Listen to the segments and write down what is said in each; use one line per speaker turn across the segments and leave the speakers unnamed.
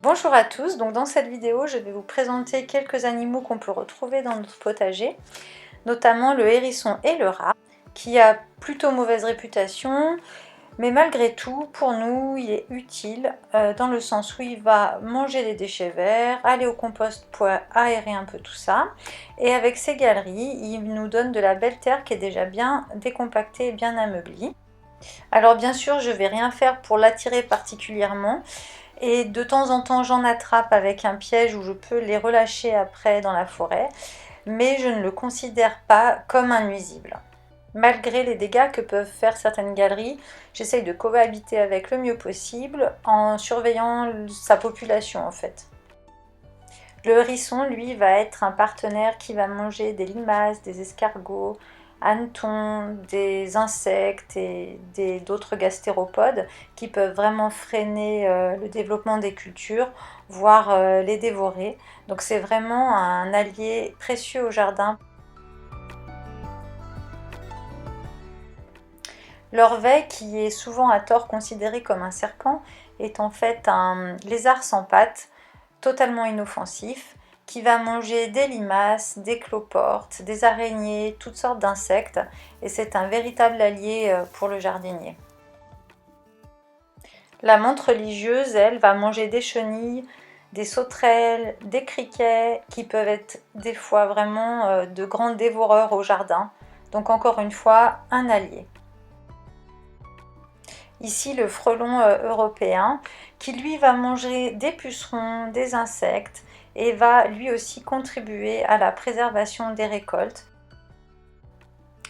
Bonjour à tous, donc dans cette vidéo je vais vous présenter quelques animaux qu'on peut retrouver dans notre potager, notamment le hérisson et le rat, qui a plutôt mauvaise réputation, mais malgré tout pour nous il est utile dans le sens où il va manger les déchets verts, aller au compost pour aérer un peu tout ça, et avec ses galeries il nous donne de la belle terre qui est déjà bien décompactée et bien ameublie. Alors bien sûr je ne vais rien faire pour l'attirer particulièrement, et de temps en temps j'en attrape avec un piège où je peux les relâcher après dans la forêt, mais je ne le considère pas comme un nuisible. Malgré les dégâts que peuvent faire certaines galeries, j'essaye de cohabiter avec le mieux possible en surveillant sa population en fait. Le hérisson, lui, va être un partenaire qui va manger des limaces, des escargots, hannetons, des insectes et d'autres gastéropodes qui peuvent vraiment freiner le développement des cultures, voire les dévorer. Donc c'est vraiment un allié précieux au jardin. L'orvet, qui est souvent à tort considéré comme un serpent, est en fait un lézard sans pattes, totalement inoffensif, qui va manger des limaces, des cloportes, des araignées, toutes sortes d'insectes, et c'est un véritable allié pour le jardinier. La menthe religieuse, elle, va manger des chenilles, des sauterelles, des criquets, qui peuvent être des fois vraiment de grands dévoreurs au jardin. Donc encore une fois, un allié. Ici le frelon européen qui lui va manger des pucerons, des insectes et va lui aussi contribuer à la préservation des récoltes.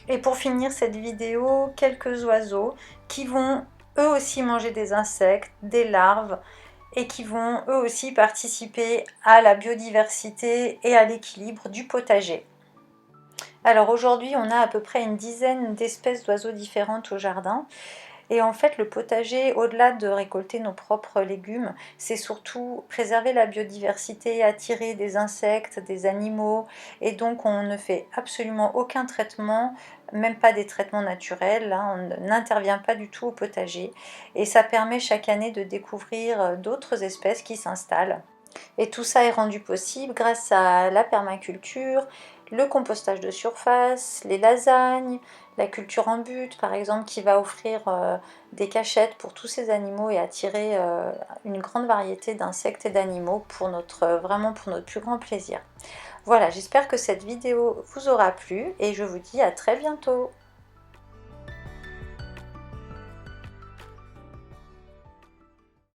Et pour finir cette vidéo, quelques oiseaux qui vont eux aussi manger des insectes, des larves et qui vont eux aussi participer à la biodiversité et à l'équilibre du potager. Alors aujourd'hui on a à peu près une dizaine d'espèces d'oiseaux différentes au jardin. Et en fait, le potager, au-delà de récolter nos propres légumes, c'est surtout préserver la biodiversité, attirer des insectes, des animaux. Et donc, on ne fait absolument aucun traitement, même pas des traitements naturels. Hein, on n'intervient pas du tout au potager. Et ça permet chaque année de découvrir d'autres espèces qui s'installent. Et tout ça est rendu possible grâce à la permaculture, le compostage de surface, les lasagnes, la culture en butte par exemple qui va offrir des cachettes pour tous ces animaux et attirer une grande variété d'insectes et d'animaux pour vraiment pour notre plus grand plaisir. Voilà, j'espère que cette vidéo vous aura plu et je vous dis à très bientôt.